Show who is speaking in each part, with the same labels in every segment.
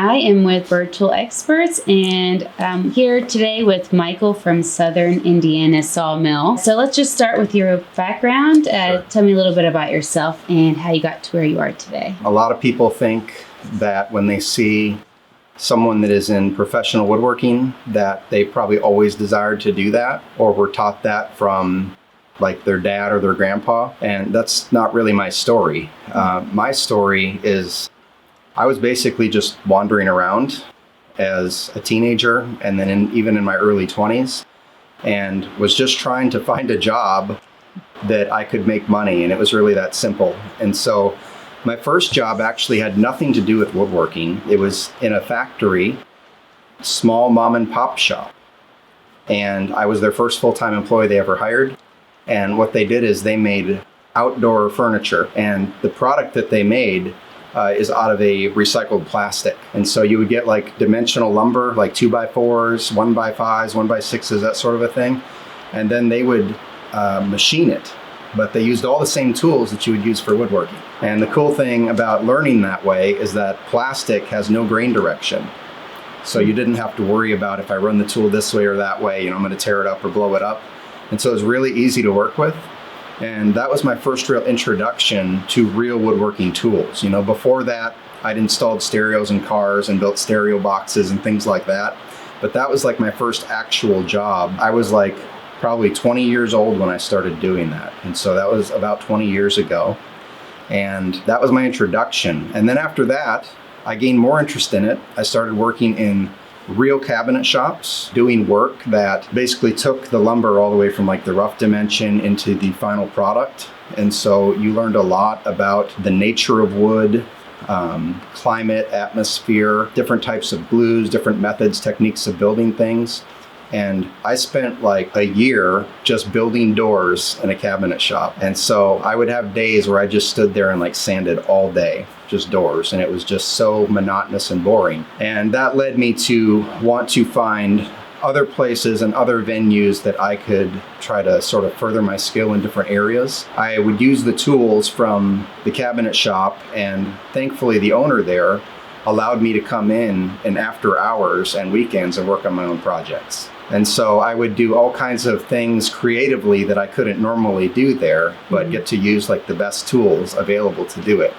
Speaker 1: I am with Byrd Tool Experts, and I'm here today with Michael from Southern Indiana Sawmill. So let's just start with your background.
Speaker 2: Sure.
Speaker 1: Tell me a little bit about yourself and how you got to where you are today.
Speaker 2: A lot of people think that when they see someone that is in professional woodworking, that they probably always desired to do that, or were taught that from like their dad or their grandpa. And that's not really my story. My story is I was basically just wandering around as a teenager, and then even in my early 20s, and was just trying to find a job that I could make money. And it was really that simple. And so my first job actually had nothing to do with woodworking. It was in a factory, small mom and pop shop. And I was their first full-time employee they ever hired. And what they did is they made outdoor furniture. And the product that they made is out of a recycled plastic. And so you would get like dimensional lumber, like 2x4s, 1x5s, 1x6s, that sort of a thing. And then they would machine it. But they used all the same tools that you would use for woodworking. And the cool thing about learning that way is that plastic has no grain direction. So you didn't have to worry about if I run the tool this way or that way, I'm going to tear it up or blow it up. And so it was really easy to work with. And that was my first real introduction to real woodworking tools. Before that, I'd installed stereos in cars and built stereo boxes and things like that. But that was like my first actual job. I was like probably 20 years old when I started doing that. And so that was about 20 years ago. And that was my introduction. And then after that, I gained more interest in it. I started working in real cabinet shops, doing work that basically took the lumber all the way from like the rough dimension into the final product. And so you learned a lot about the nature of wood, climate, atmosphere, different types of glues, different methods, techniques of building things. And I spent like a year just building doors in a cabinet shop. And so I would have days where I just stood there and like sanded all day, just doors. And it was just so monotonous and boring. And that led me to want to find other places and other venues that I could try to sort of further my skill in different areas. I would use the tools from the cabinet shop, and thankfully the owner there allowed me to come in after hours and weekends and work on my own projects. And so I would do all kinds of things creatively that I couldn't normally do there, but get to use like the best tools available to do it.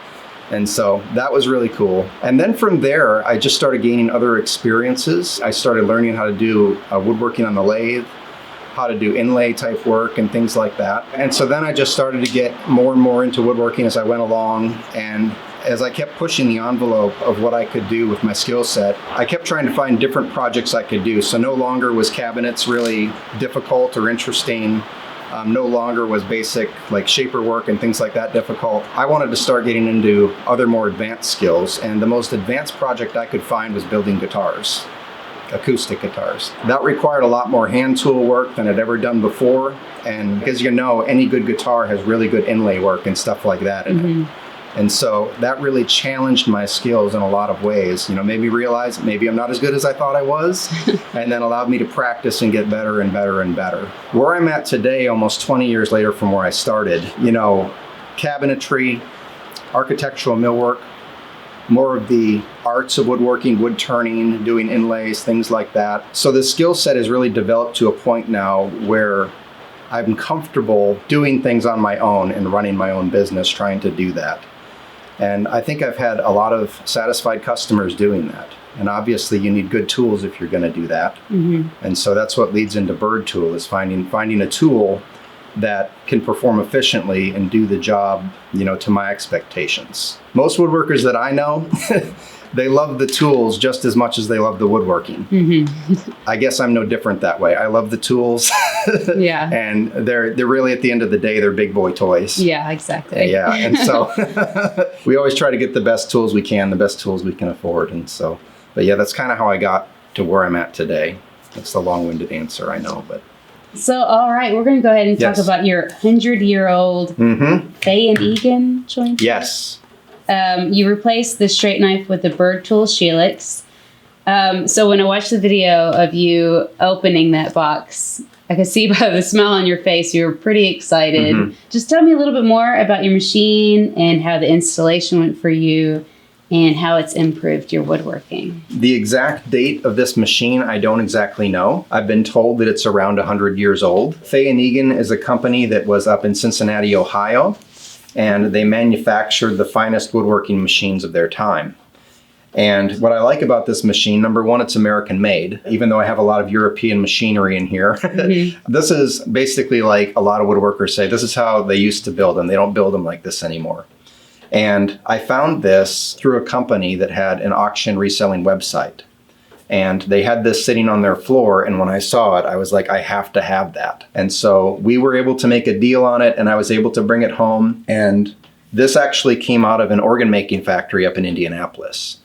Speaker 2: And so that was really cool. And then from there, I just started gaining other experiences. I started learning how to do woodworking on the lathe, how to do inlay type work and things like that. And so then I just started to get more and more into woodworking as I went along. And as I kept pushing the envelope of what I could do with my skill set, I kept trying to find different projects I could do. So no longer was cabinets really difficult or interesting. No longer was basic like shaper work and things like that difficult. I wanted to start getting into other more advanced skills. And the most advanced project I could find was building guitars, acoustic guitars. That required a lot more hand tool work than I'd ever done before. And as you know, any good guitar has really good inlay work and stuff like that in it. And so that really challenged my skills in a lot of ways, made me realize maybe I'm not as good as I thought I was, and then allowed me to practice and get better and better and better. Where I'm at today, almost 20 years later from where I started, cabinetry, architectural millwork, more of the arts of woodworking, wood turning, doing inlays, things like that. So the skill set has really developed to a point now where I'm comfortable doing things on my own and running my own business, trying to do that. And I think I've had a lot of satisfied customers doing that. And obviously you need good tools if you're going to do that. And so that's what leads into Byrd Tool, is finding a tool that can perform efficiently and do the job, to my expectations. Most woodworkers that I know, they love the tools just as much as they love the woodworking. I guess I'm no different that way. I love the tools.
Speaker 1: Yeah.
Speaker 2: And they're really, at the end of the day, they're big boy toys.
Speaker 1: Yeah, exactly.
Speaker 2: Yeah. And so we always try to get the best tools we can, the best tools we can afford. And so, but yeah, that's kind of how I got to where I'm at today. That's the long-winded answer, I know, but.
Speaker 1: So, all right, we're going to go ahead and talk about your 100-year-old FeaNegan joint.
Speaker 2: Yes.
Speaker 1: You replaced the straight knife with the Byrd Tool Shelix. So when I watched the video of you opening that box, I could see by the smile on your face you were pretty excited. Just tell me a little bit more about your machine and how the installation went for you, and how it's improved your woodworking?
Speaker 2: The exact date of this machine, I don't exactly know. I've been told that it's around 100 years old. FeaNegan is a company that was up in Cincinnati, Ohio, and they manufactured the finest woodworking machines of their time. And what I like about this machine, number one, it's American made, even though I have a lot of European machinery in here. Mm-hmm. This is basically like a lot of woodworkers say, this is how they used to build them. They don't build them like this anymore. And I found this through a company that had an auction reselling website. And they had this sitting on their floor. And when I saw it, I was like, I have to have that. And so we were able to make a deal on it, and I was able to bring it home. And this actually came out of an organ making factory up in Indianapolis.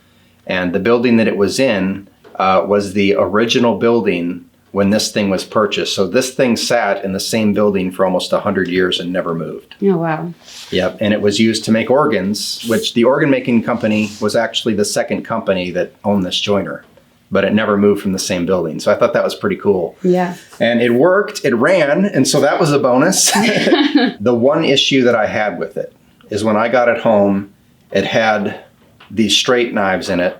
Speaker 2: And the building that it was in was the original building when this thing was purchased. So this thing sat in the same building for almost 100 years and never moved.
Speaker 1: Oh, wow.
Speaker 2: Yep. And it was used to make organs, which the organ making company was actually the second company that owned this joiner, but it never moved from the same building. So I thought that was pretty cool.
Speaker 1: Yeah.
Speaker 2: And it worked, it ran, and so that was a bonus. The one issue that I had with it is when I got it home, it had these straight knives in it,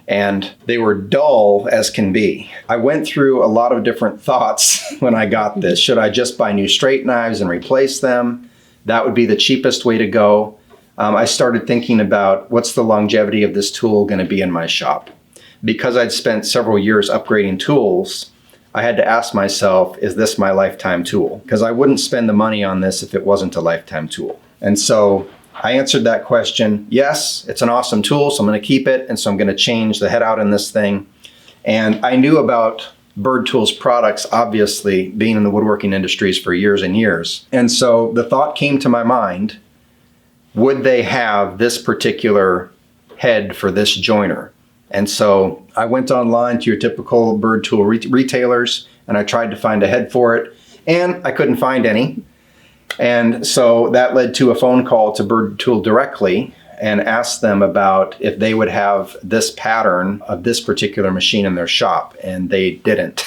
Speaker 2: and they were dull as can be. I went through a lot of different thoughts when I got this. Should I just buy new straight knives and replace them? That would be the cheapest way to go. I started thinking about what's the longevity of this tool going to be in my shop. Because I'd spent several years upgrading tools, I had to ask myself, is this my lifetime tool? Because I wouldn't spend the money on this if it wasn't a lifetime tool. And so I answered that question. Yes, it's an awesome tool, so I'm going to keep it. And so I'm going to change the head out in this thing. And I knew about Byrd Tools products, obviously, being in the woodworking industries for years and years. And so the thought came to my mind, would they have this particular head for this joiner? And so I went online to your typical Byrd Tool retailers, and I tried to find a head for it, and I couldn't find any. And so that led to a phone call to Byrd Tool directly and asked them about if they would have this pattern of this particular machine in their shop, and they didn't.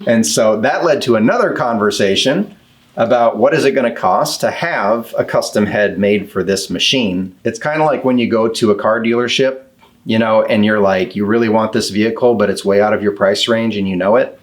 Speaker 2: And so that led to another conversation about what is it going to cost to have a custom head made for this machine. It's kind of like when you go to a car dealership, you know, and you're like, you really want this vehicle, but it's way out of your price range and you know it.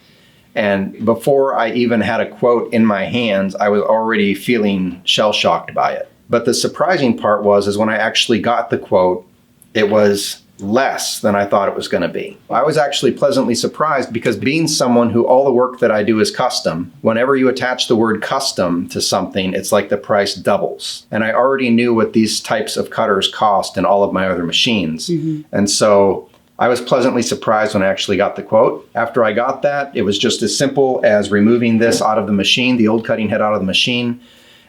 Speaker 2: And before I even had a quote in my hands, I was already feeling shell-shocked by it. But the surprising part is when I actually got the quote, it was less than I thought it was going to be. I was actually pleasantly surprised because being someone who all the work that I do is custom, whenever you attach the word custom to something, it's like the price doubles. And I already knew what these types of cutters cost in all of my other machines. Mm-hmm. And so I was pleasantly surprised when I actually got the quote. After I got that, it was just as simple as removing this out of the machine, the old cutting head out of the machine.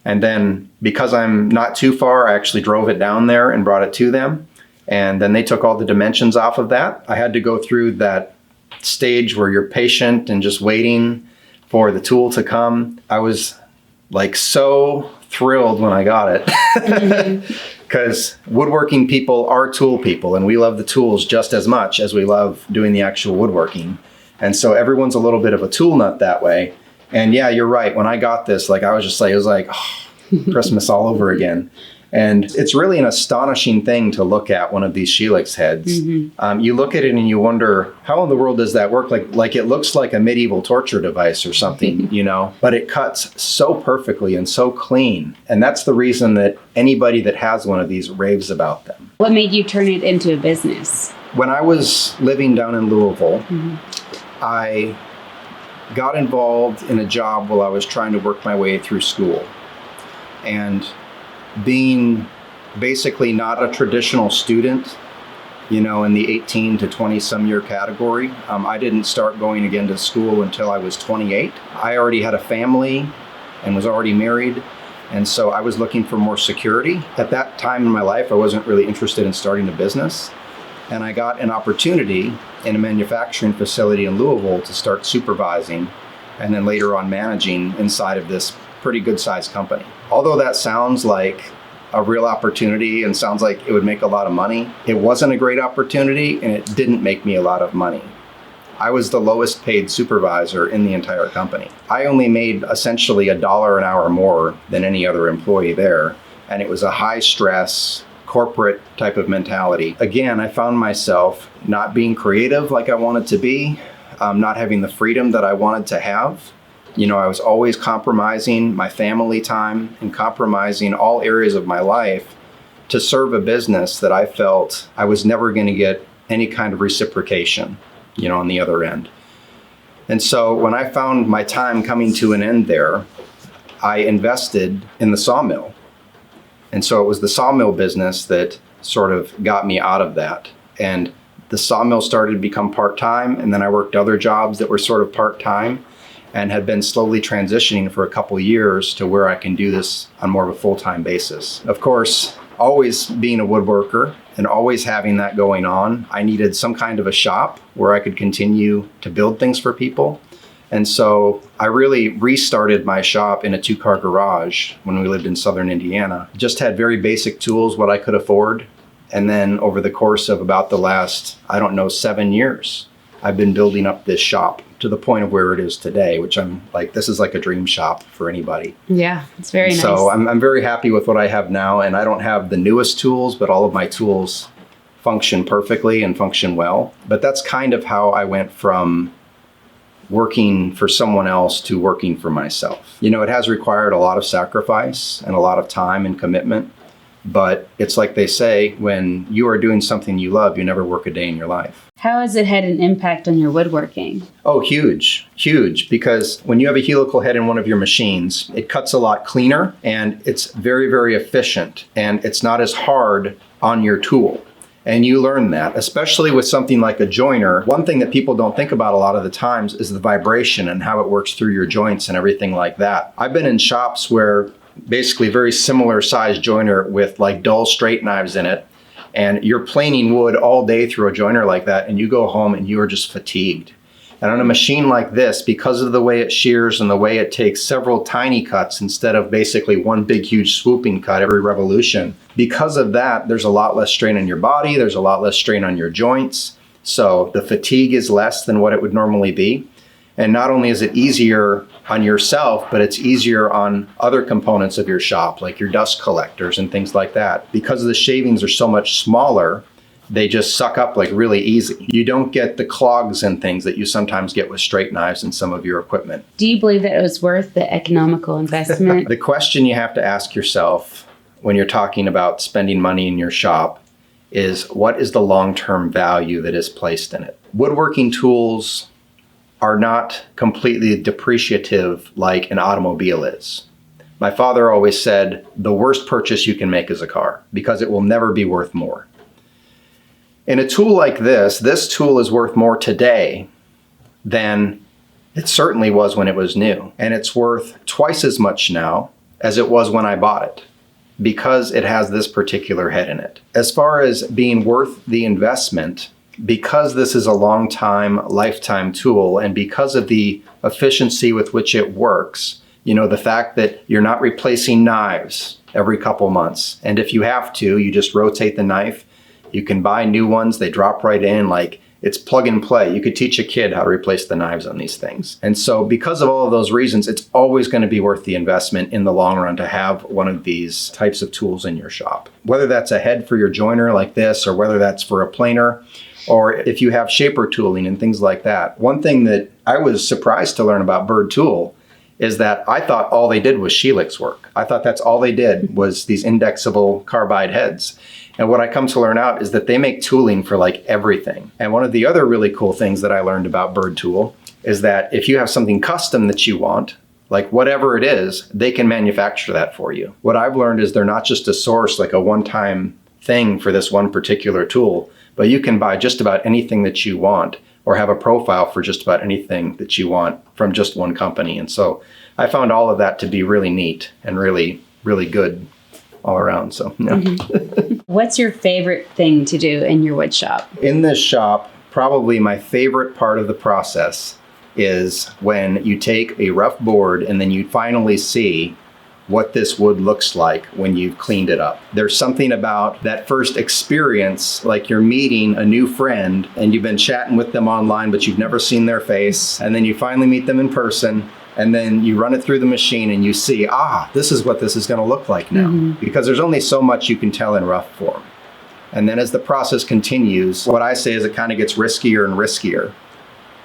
Speaker 2: And then because I'm not too far, I actually drove it down there and brought it to them. And then they took all the dimensions off of that. I had to go through that stage where you're patient and just waiting for the tool to come. I was like so thrilled when I got it because woodworking people are tool people, and we love the tools just as much as we love doing the actual woodworking. And so everyone's a little bit of a tool nut that way. And yeah, you're right. When I got this, like, I was just like, it was like, oh, Christmas all over again. And it's really an astonishing thing to look at one of these Shelix heads. Mm-hmm. You look at it and you wonder, how in the world does that work? Like it looks like a medieval torture device or something, you know, but it cuts so perfectly and so clean. And that's the reason that anybody that has one of these raves about them.
Speaker 1: What made you turn it into a business?
Speaker 2: When I was living down in Louisville, mm-hmm. I got involved in a job while I was trying to work my way through school. And being basically not a traditional student, you know, in the 18 to 20 some year category, I didn't start going again to school until I was 28. I already had a family and was already married. And so I was looking for more security. At that time in my life, I wasn't really interested in starting a business. And I got an opportunity in a manufacturing facility in Louisville to start supervising and then later on managing inside of this pretty good sized company. Although that sounds like a real opportunity and sounds like it would make a lot of money, it wasn't a great opportunity and it didn't make me a lot of money. I was the lowest paid supervisor in the entire company. I only made essentially $1 an hour more than any other employee there. And it was a high stress corporate type of mentality. Again, I found myself not being creative like I wanted to be, not having the freedom that I wanted to have. I was always compromising my family time and compromising all areas of my life to serve a business that I felt I was never going to get any kind of reciprocation, on the other end. And so when I found my time coming to an end there, I invested in the sawmill. And so it was the sawmill business that sort of got me out of that. And the sawmill started to become part-time, and then I worked other jobs that were sort of part-time and had been slowly transitioning for a couple of years to where I can do this on more of a full-time basis. Of course, always being a woodworker and always having that going on, I needed some kind of a shop where I could continue to build things for people. And so I really restarted my shop in a 2-car garage when we lived in Southern Indiana. Just had very basic tools, what I could afford. And then over the course of about the last, 7 years, I've been building up this shop to the point of where it is today, which I'm like, this is like a dream shop for anybody.
Speaker 1: Yeah, it's very nice.
Speaker 2: So I'm very happy with what I have now, and I don't have the newest tools, but all of my tools function perfectly and function well. But that's kind of how I went from working for someone else to working for myself. It has required a lot of sacrifice and a lot of time and commitment, but it's like they say, when you are doing something you love, you never work a day in your life.
Speaker 1: How has it had an impact on your woodworking?
Speaker 2: Oh, huge, because when you have a helical head in one of your machines, it cuts a lot cleaner and it's very, very efficient, and it's not as hard on your tool. And you learn that, especially with something like a joiner. One thing that people don't think about a lot of the times is the vibration and how it works through your joints and everything like that. I've been in shops where basically very similar size joiner with like dull straight knives in it, and you're planing wood all day through a joiner like that, and you go home and you are just fatigued. And on a machine like this, because of the way it shears and the way it takes several tiny cuts instead of basically one big huge swooping cut every revolution, because of that, there's a lot less strain on your body, there's a lot less strain on your joints. So the fatigue is less than what it would normally be. And not only is it easier on yourself, but it's easier on other components of your shop, like your dust collectors and things like that. Because the shavings are so much smaller, they just suck up like really easy. You don't get the clogs and things that you sometimes get with straight knives in some of your equipment.
Speaker 1: Do you believe that it was worth the economical investment?
Speaker 2: The question you have to ask yourself when you're talking about spending money in your shop is, what is the long-term value that is placed in it? Woodworking tools are not completely depreciative like an automobile is. My father always said, the worst purchase you can make is a car, because it will never be worth more. In a tool like this tool is worth more today than it certainly was when it was new. And it's worth twice as much now as it was when I bought it, because it has this particular head in it. As far as being worth the investment, because this is a lifetime tool, and because of the efficiency with which it works, the fact that you're not replacing knives every couple months. And if you have to, you just rotate the knife. You can buy new ones, they drop right in, like it's plug and play. You could teach a kid how to replace the knives on these things. And so because of all of those reasons, it's always going to be worth the investment in the long run to have one of these types of tools in your shop. Whether that's a head for your joiner like this, or whether that's for a planer, or if you have shaper tooling and things like that. One thing that I was surprised to learn about Byrd Tool is that I thought all they did was Shelix work. I thought that's all they did was these indexable carbide heads. And what I come to learn out is that they make tooling for like everything. And one of the other really cool things that I learned about Byrd Tool is that if you have something custom that you want, like whatever it is, they can manufacture that for you. What I've learned is they're not just a source, like a one-time thing for this one particular tool, but you can buy just about anything that you want, or have a profile for just about anything that you want from just one company. And so I found all of that to be really neat and really, really good all around. So, yeah.
Speaker 1: Mm-hmm. What's your favorite thing to do in your wood shop?
Speaker 2: In this shop, probably my favorite part of the process is when you take a rough board and then you finally see what this wood looks like when you've cleaned it up. There's something about that first experience, like you're meeting a new friend and you've been chatting with them online, but you've never seen their face. And then you finally meet them in person And then you run it through the machine and you see, this is what this is going to look like now. Because there's only so much you can tell in rough form. And then as the process continues, what I say is it kind of gets riskier and riskier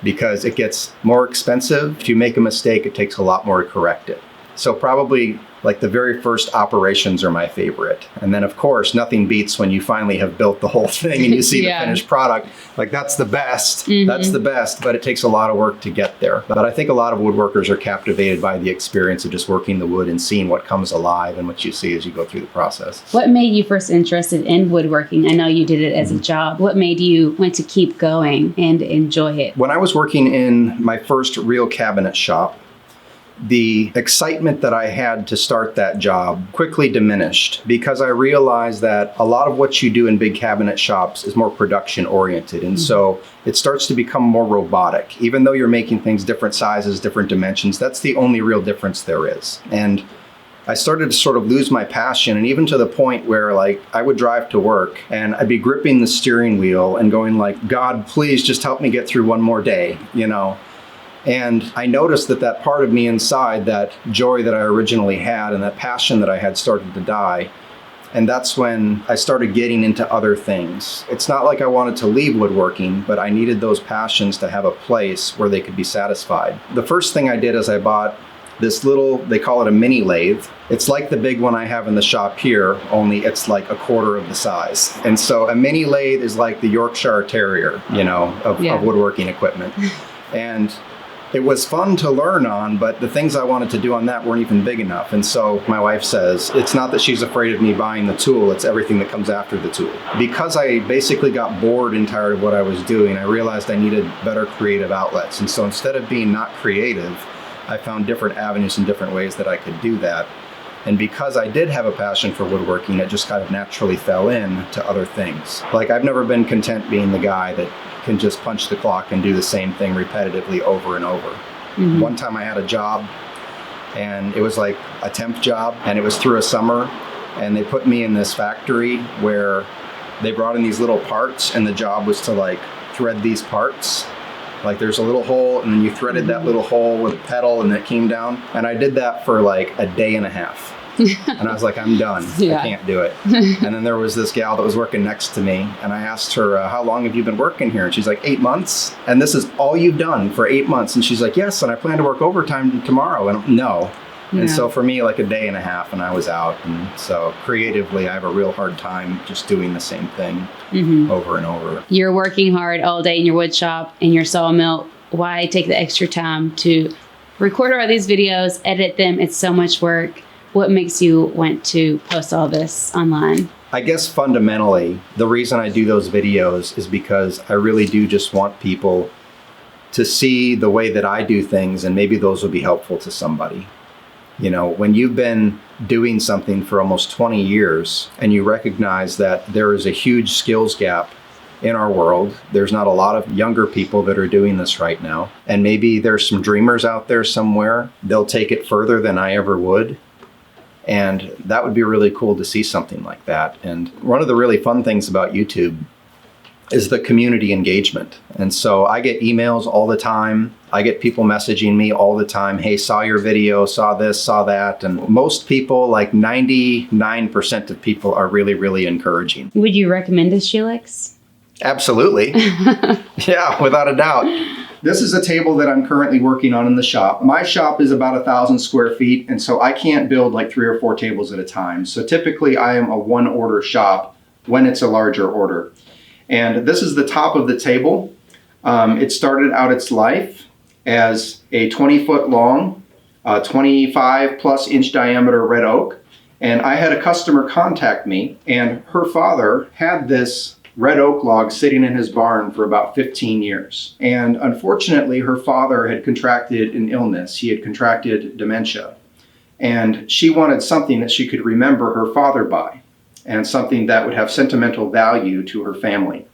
Speaker 2: because it gets more expensive. If you make a mistake, it takes a lot more to correct it. So probably like the very first operations are my favorite. And then of course, nothing beats when you finally have built the whole thing and you see the finished product. Like that's the best, that's the best, but it takes a lot of work to get there. But I think a lot of woodworkers are captivated by the experience of just working the wood and seeing what comes alive and what you see as you go through the process.
Speaker 1: What made you first interested in woodworking? I know you did it as a job. What made you want to keep going and enjoy it?
Speaker 2: When I was working in my first real cabinet shop, the excitement that I had to start that job quickly diminished because I realized that a lot of what you do in big cabinet shops is more production oriented. And so it starts to become more robotic. Even though you're making things different sizes, different dimensions, that's the only real difference there is. And I started to sort of lose my passion, and even to the point where like I would drive to work and I'd be gripping the steering wheel and going like, God, please just help me get through one more day, you know? And I noticed that that part of me inside, that joy that I originally had and that passion that I had started to die. And that's when I started getting into other things. It's not like I wanted to leave woodworking, but I needed those passions to have a place where they could be satisfied. The first thing I did is I bought this little, they call it a mini lathe. It's like the big one I have in the shop here, only it's like a quarter of the size. And so a mini lathe is like the Yorkshire Terrier, you know, of woodworking equipment. And it was fun to learn on, but the things I wanted to do on that weren't even big enough. And so my wife says, it's not that she's afraid of me buying the tool, it's everything that comes after the tool. Because I basically got bored and tired of what I was doing, I realized I needed better creative outlets. And so instead of being not creative, I found different avenues and different ways that I could do that. And because I did have a passion for woodworking, it just kind of naturally fell into other things. Like I've never been content being the guy that can just punch the clock and do the same thing repetitively over and over. One time I had a job and it was like a temp job and it was through a summer, and they put me in this factory where they brought in these little parts and the job was to like thread these parts. Like there's a little hole and then you threaded that little hole with a pedal and it came down. And I did that for like a day and a half. And I was like, I'm done. I can't do it. And then there was this gal that was working next to me and I asked her, how long have you been working here? And she's like, 8 months. And this is all you've done for 8 months. And she's like, yes. And I plan to work overtime tomorrow. And no. And so for me, like a day and a half and I was out. And so creatively, I have a real hard time just doing the same thing over and over.
Speaker 1: You're working hard all day in your wood shop, in your sawmill. Why take the extra time to record all these videos, edit them? It's so much work. What makes you want to post all this online?
Speaker 2: I guess fundamentally, the reason I do those videos is because I really do just want people to see the way that I do things, and maybe those will be helpful to somebody. You know, when you've been doing something for almost 20 years and you recognize that there is a huge skills gap in our world, there's not a lot of younger people that are doing this right now. And maybe there's some dreamers out there somewhere. They'll take it further than I ever would. And that would be really cool to see something like that. And one of the really fun things about YouTube is the community engagement. And so I get emails all the time. I get people messaging me all the time. Hey, saw your video, saw this, saw that. And most people, like 99% of people, are really, really encouraging.
Speaker 1: Would you recommend this Shelix?
Speaker 2: Absolutely. Yeah, without a doubt. This is a table that I'm currently working on in the shop. My shop is about 1,000 square feet, and so I can't build like 3 or 4 tables at a time. So typically I am a one order shop when it's a larger order. And this is the top of the table. It started out its life as a 20-foot long, 25 plus inch diameter red oak. And I had a customer contact me, and her father had this red oak log sitting in his barn for about 15 years. And unfortunately, her father had contracted an illness. He had contracted dementia. And she wanted something that she could remember her father by, and something that would have sentimental value to her family.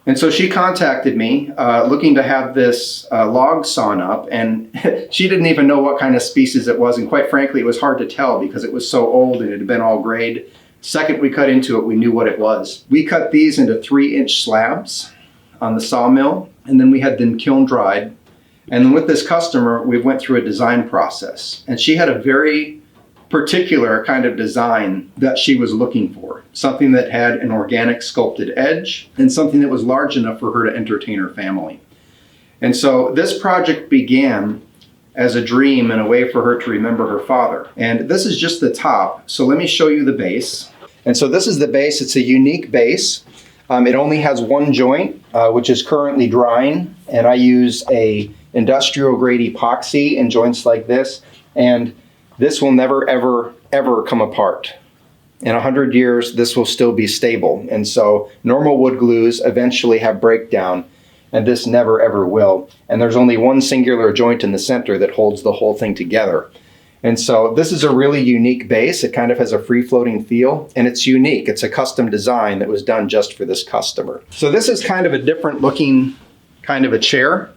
Speaker 2: And so she contacted me looking to have this log sawn up, and she didn't even know what kind of species it was. And quite frankly, it was hard to tell because it was so old and it had been all grayed. Second we cut into it, we knew what it was. We cut these into 3-inch slabs on the sawmill, and then we had them kiln dried. And then with this customer, we went through a design process, and she had a very particular kind of design that she was looking for. Something that had an organic sculpted edge and something that was large enough for her to entertain her family. And so this project began as a dream and a way for her to remember her father. And this is just the top. So let me show you the base. And so this is the base. It's a unique base. It only has one joint, which is currently drying. And I use a industrial grade epoxy in joints like this. And this will never, ever, ever come apart. In 100 years, this will still be stable. And so normal wood glues eventually have breakdown, and this never, ever will. And there's only one singular joint in the center that holds the whole thing together. And so this is a really unique base. It kind of has a free-floating feel, and it's unique. It's a custom design that was done just for this customer. So this is kind of a different looking kind of a chair,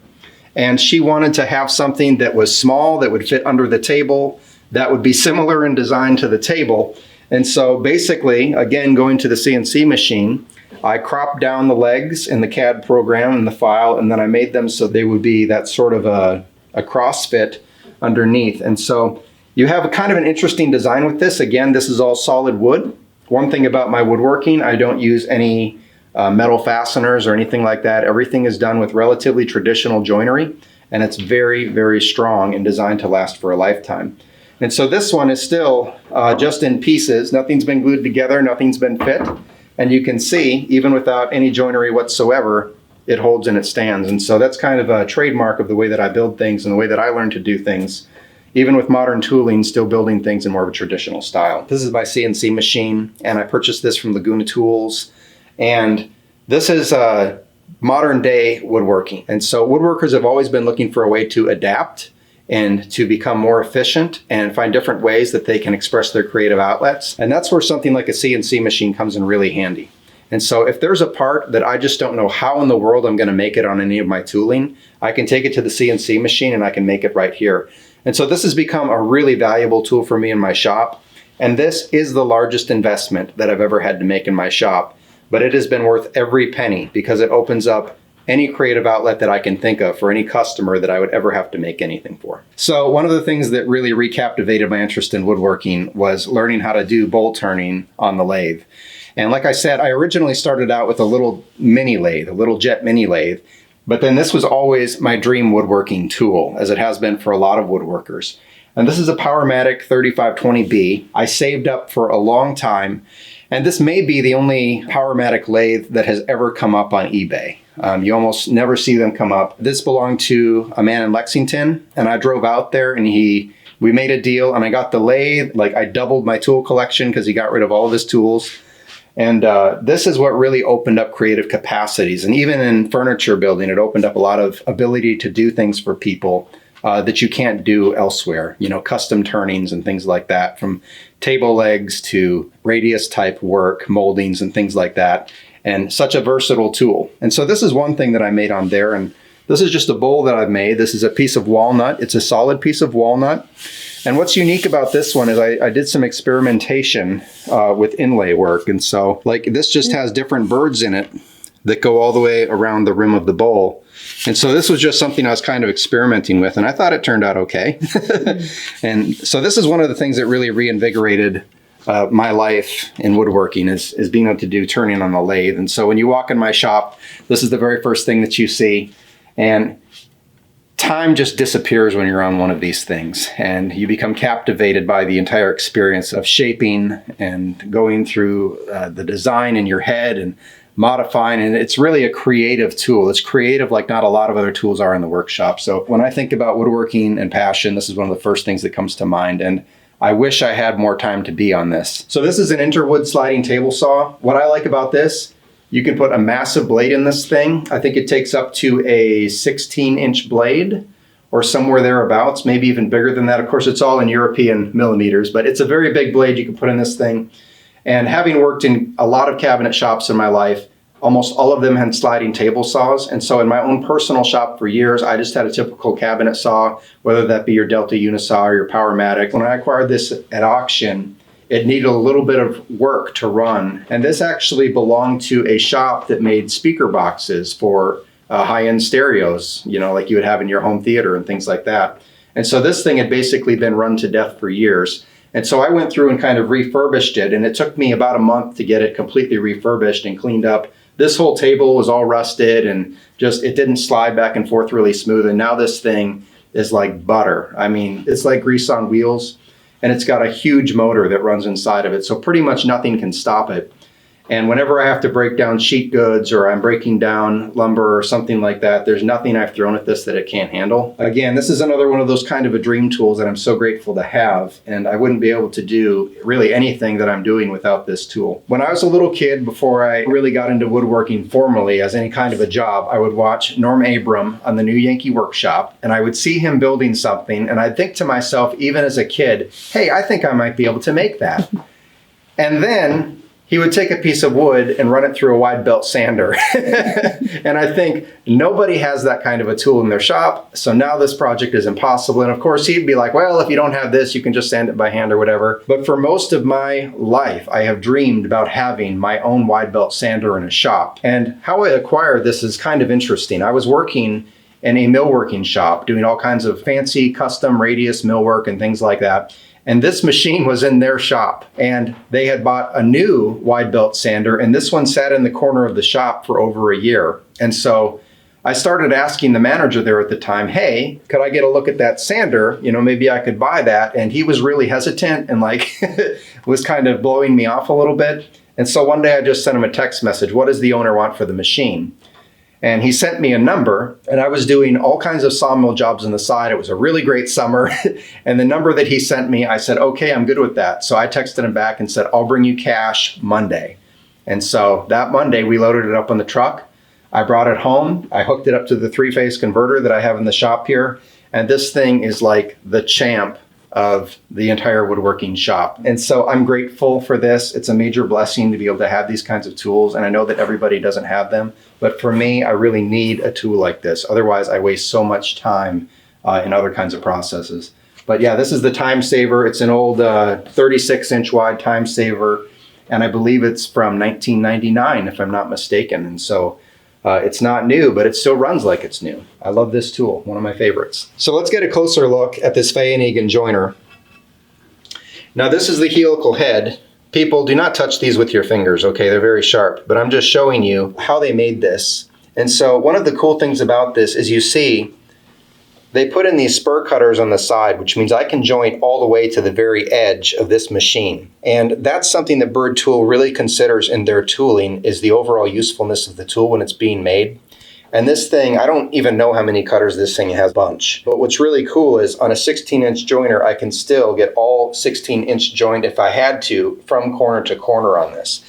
Speaker 2: and she wanted to have something that was small, that would fit under the table, that would be similar in design to the table. And so basically, again, going to the CNC machine, I cropped down the legs in the CAD program and the file, and then I made them so they would be that sort of a cross fit underneath. And so you have a kind of an interesting design with this. Again, this is all solid wood. One thing about my woodworking, I don't use any metal fasteners or anything like that. Everything is done with relatively traditional joinery, and it's very, very strong and designed to last for a lifetime. And so this one is still just in pieces. Nothing's been glued together, nothing's been fit. And you can see, even without any joinery whatsoever, it holds and it stands. And so that's kind of a trademark of the way that I build things and the way that I learn to do things. Even with modern tooling, still building things in more of a traditional style. This is my CNC machine, and I purchased this from Laguna Tools. And this is modern day woodworking. And so woodworkers have always been looking for a way to adapt and to become more efficient and find different ways that they can express their creative outlets. And that's where something like a CNC machine comes in really handy. And so if there's a part that I just don't know how in the world I'm gonna make it on any of my tooling, I can take it to the CNC machine and I can make it right here. And so this has become a really valuable tool for me in my shop. And this is the largest investment that I've ever had to make in my shop. But it has been worth every penny because it opens up any creative outlet that I can think of for any customer that I would ever have to make anything for. So one of the things that really recaptivated my interest in woodworking was learning how to do bowl turning on the lathe. And like I said, I originally started out with a little mini lathe, a little jet mini lathe, but then this was always my dream woodworking tool, as it has been for a lot of woodworkers. And this is a Powermatic 3520B. I saved up for a long time, and this may be the only Powermatic lathe that has ever come up on eBay. You almost never see them come up. This belonged to a man in Lexington, and I drove out there and we made a deal, and I got the lathe. Like, I doubled my tool collection because he got rid of all of his tools. And this is what really opened up creative capacities. And even in furniture building, it opened up a lot of ability to do things for people that you can't do elsewhere. You know, custom turnings and things like that, from table legs to radius type work, moldings and things like that. And such a versatile tool. And so this is one thing that I made on there. And this is just a bowl that I've made. This is a piece of walnut. It's a solid piece of walnut. And what's unique about this one is I did some experimentation with inlay work. And so, like, this just has different birds in it that go all the way around the rim of the bowl. And so this was just something I was kind of experimenting with, and I thought it turned out okay. And so this is one of the things that really reinvigorated my life in woodworking is being able to do turning on the lathe. And so when you walk in my shop, this is the very first thing that you see. And time just disappears when you're on one of these things, and you become captivated by the entire experience of shaping and going through the design in your head and modifying. And it's really a creative tool. It's creative like not a lot of other tools are in the workshop. So when I think about woodworking and passion, this is one of the first things that comes to mind. And I wish I had more time to be on this. So this is an Interwood sliding table saw. What I like about this, you can put a massive blade in this thing. I think it takes up to a 16-inch blade or somewhere thereabouts, maybe even bigger than that. Of course, it's all in European millimeters, but it's a very big blade you can put in this thing. And having worked in a lot of cabinet shops in my life, almost all of them had sliding table saws. And so in my own personal shop for years, I just had a typical cabinet saw, whether that be your Delta Unisaw or your Powermatic. When I acquired this at auction, it needed a little bit of work to run. And this actually belonged to a shop that made speaker boxes for high-end stereos, like you would have in your home theater and things like that. And so this thing had basically been run to death for years. And so I went through and kind of refurbished it, and it took me about a month to get it completely refurbished and cleaned up. This whole table was all rusted and it didn't slide back and forth really smooth. And now this thing is like butter. I mean, it's like grease on wheels, and it's got a huge motor that runs inside of it. So pretty much nothing can stop it. And whenever I have to break down sheet goods or I'm breaking down lumber or something like that, there's nothing I've thrown at this that it can't handle. Again, this is another one of those kind of a dream tools that I'm so grateful to have. And I wouldn't be able to do really anything that I'm doing without this tool. When I was a little kid, before I really got into woodworking formally as any kind of a job, I would watch Norm Abram on the New Yankee Workshop, and I would see him building something. And I'd think to myself, even as a kid, hey, I think I might be able to make that. And then he would take a piece of wood and run it through a wide belt sander. And I think nobody has that kind of a tool in their shop. So now this project is impossible. And of course he'd be like, well, if you don't have this, you can just sand it by hand or whatever. But for most of my life, I have dreamed about having my own wide belt sander in a shop. And how I acquired this is kind of interesting. I was working in a millworking shop doing all kinds of fancy custom radius millwork and things like that. And this machine was in their shop, and they had bought a new wide belt sander, and this one sat in the corner of the shop for over a year. And so I started asking the manager there at the time, hey, could I get a look at that sander? Maybe I could buy that. And he was really hesitant and was kind of blowing me off a little bit. And so one day I just sent him a text message, what does the owner want for the machine? And he sent me a number, and I was doing all kinds of sawmill jobs on the side. It was a really great summer. And the number that he sent me, I said, okay, I'm good with that. So I texted him back and said, I'll bring you cash Monday. And so that Monday we loaded it up on the truck. I brought it home. I hooked it up to the 3-phase converter that I have in the shop here. And this thing is like the champ of the entire woodworking shop. And so I'm grateful for this. It's a major blessing to be able to have these kinds of tools. And I know that everybody doesn't have them, but for me, I really need a tool like this. Otherwise, I waste so much time in other kinds of processes. But yeah, this is the Time Saver. It's an old 36-inch wide Time Saver. And I believe it's from 1999, if I'm not mistaken. And so it's not new, but it still runs like it's new. I love this tool, one of my favorites. So let's get a closer look at this FeaNegan joiner. Now this is the helical head. People, do not touch these with your fingers, okay? They're very sharp, but I'm just showing you how they made this. And so one of the cool things about this is you see they put in these spur cutters on the side, which means I can join all the way to the very edge of this machine. And that's something that Byrd Tool really considers in their tooling, is the overall usefulness of the tool when it's being made. And this thing, I don't even know how many cutters this thing has, a bunch. But what's really cool is on a 16-inch joiner, I can still get all 16-inch joined if I had to from corner to corner on this.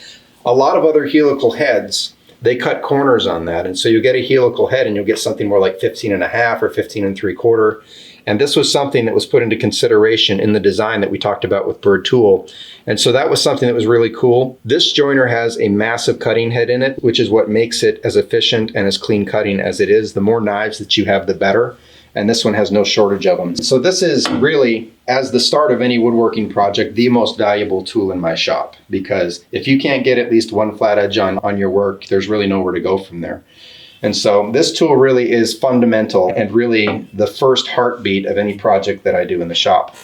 Speaker 2: A lot of other helical heads, they cut corners on that. And so you get a helical head and you'll get something more like 15.5 or 15 3/4. And this was something that was put into consideration in the design that we talked about with Byrd Tool. And so that was something that was really cool. This joiner has a massive cutting head in it, which is what makes it as efficient and as clean cutting as it is. The more knives that you have, the better. And this one has no shortage of them. So this is really, as the start of any woodworking project, the most valuable tool in my shop. Because if you can't get at least one flat edge on your work, there's really nowhere to go from there. And so this tool really is fundamental and really the first heartbeat of any project that I do in the shop.